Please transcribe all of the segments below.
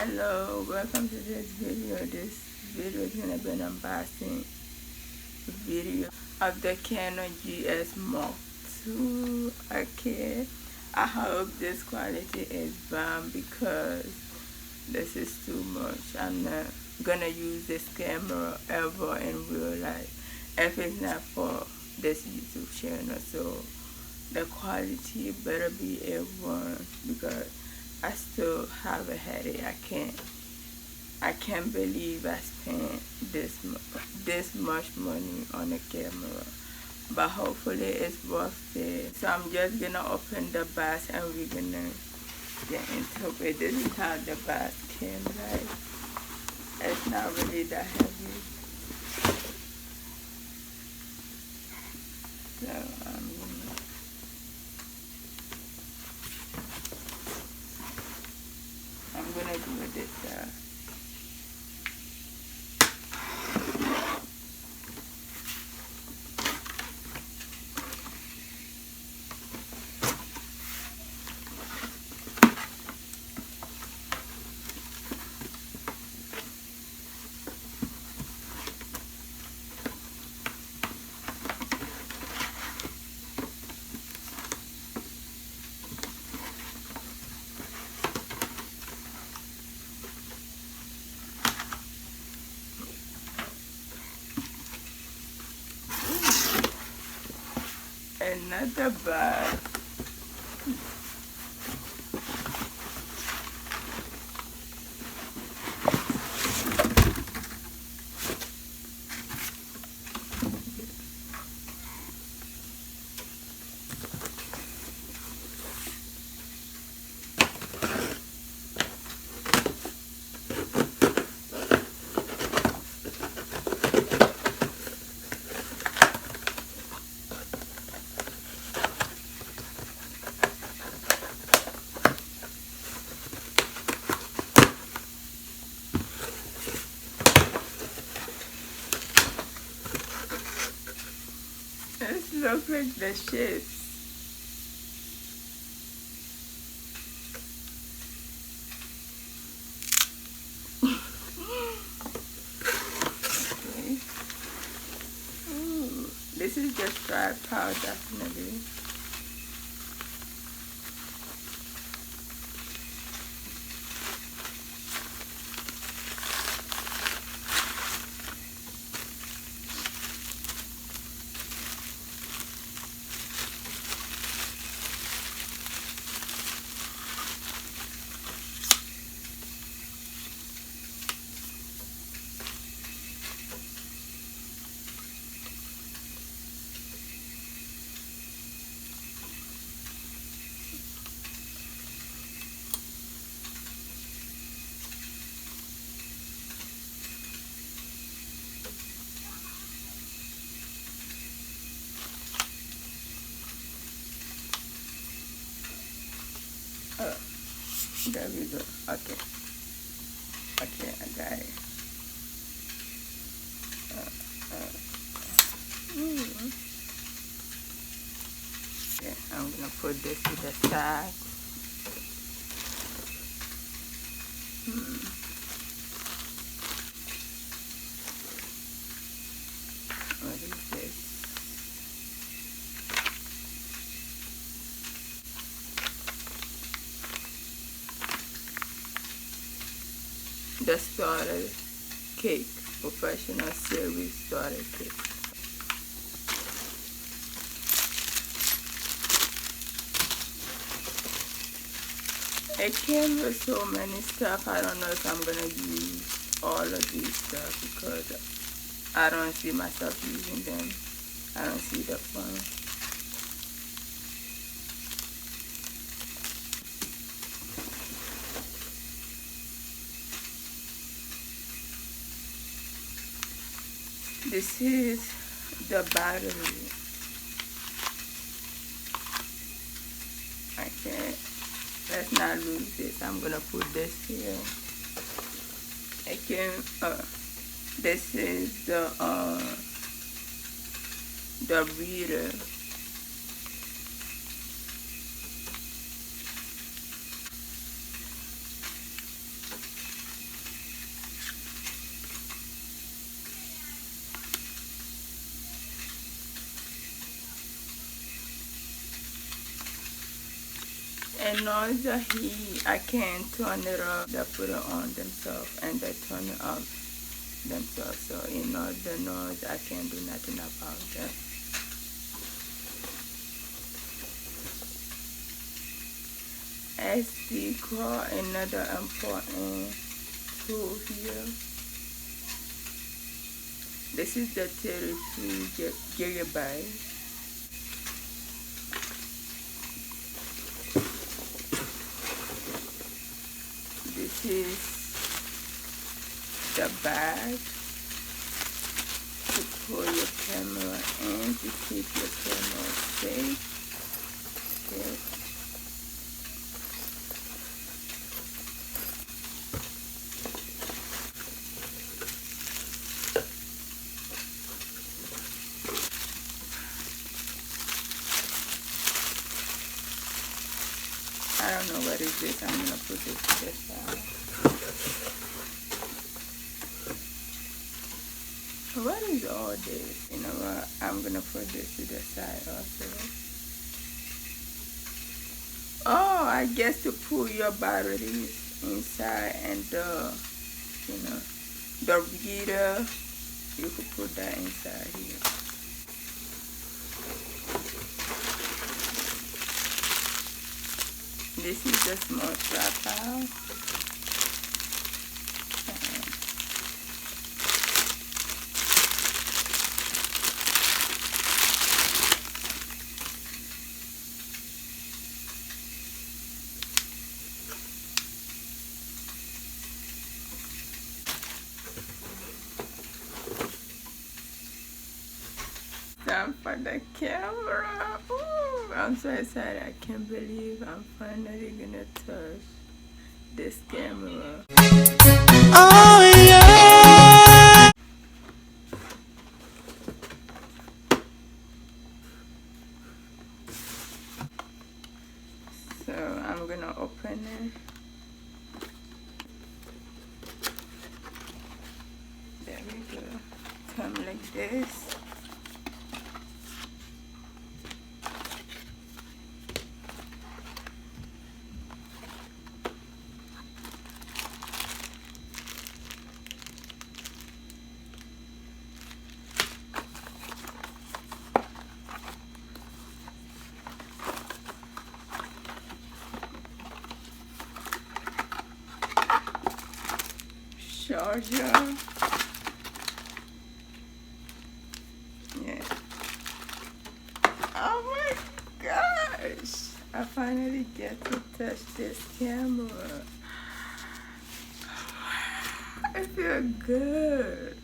Hello, welcome to this video. This video is gonna be an unboxing video of the Canon G7X. Okay, I hope this quality is bomb because this is too much. I'm not gonna use this camera ever in real life if it's not for this YouTube channel. So the quality better be A1 because I still have a headache. I can't believe I spent this much money on a camera, but hopefully it's worth it. So I'm just gonna open the box and we're gonna get into it. This is how the box came. Like, it's not really that heavy. So I'm gonna do this. Another bag. This looks like the ships. Okay. Ooh, this is just tripod, definitely. Oh, there we go. Okay. Okay, I got it. Okay, I'm gonna put this to the side. What is this? The starter cake, professional series starter cake. It came with so many stuff. I don't know if I'm gonna use all of these stuff because I don't see myself using them. I don't see the fun. This is the battery. Okay, let's not lose this. I'm gonna put this here. This is the reader. the noise are here, I can turn it off. They put it on themselves and they turn it off themselves. So the noise, I can't do nothing about that. SD card, another important tool here. This is the 32 gigabytes. This is the bag to pull your camera in to keep your camera safe. Okay. I don't know what is this. I'm gonna put this to the side. What is all this? You know what? I'm gonna put this to the side also. Oh, I guess to pull your batteries inside and the reader, you could put that inside here. This is the small tripod. Time for the camera. Ooh, I'm so excited. I can't believe I'm finally gonna touch this camera. Oh yeah. So I'm gonna open it. There we go. Come like this. Charger. Yeah. Oh my gosh! I finally get to touch this camera. I feel good.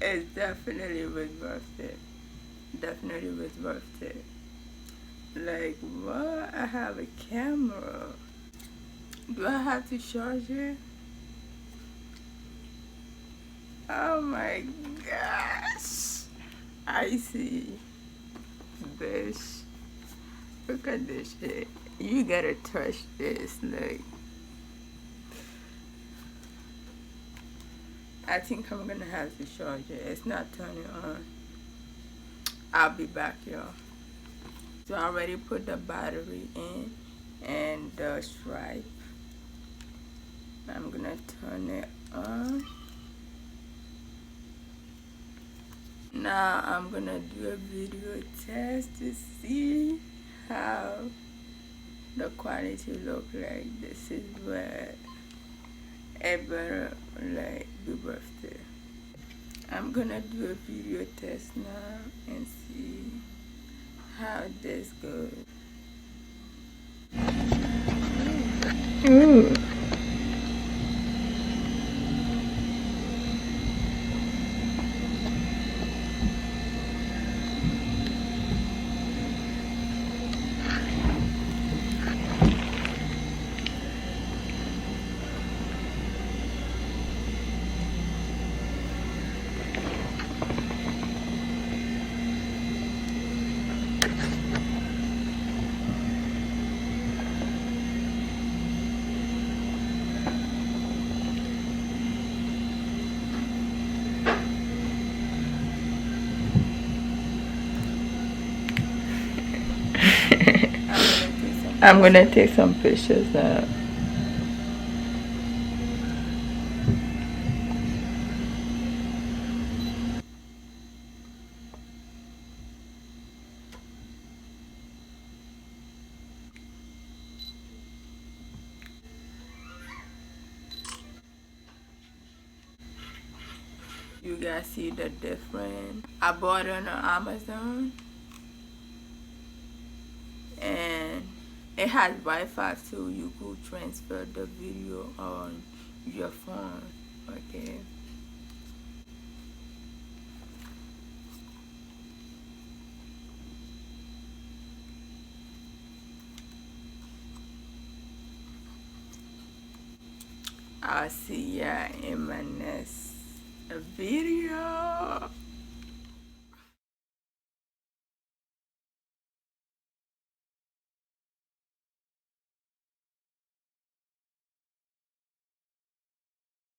It definitely was worth it. Definitely was worth it. Like, what? I have a camera. Do I have to charge it? Oh my gosh. I see. This. Look at this shit. You gotta touch this. Like, I think I'm gonna have to charge it. It's not turning on. I'll be back, y'all. So I already put the battery in and the stripe. I'm gonna turn it on. Now I'm gonna do a video test to see how the quality look like. This is what it better like be worth it. I'm gonna do a video test now and see how this goes. Ooh. I'm gonna take some pictures now. You guys see the difference? I bought it on Amazon, and it has Wi-Fi, so you could transfer the video on your phone. Okay. I'll see ya in my next video.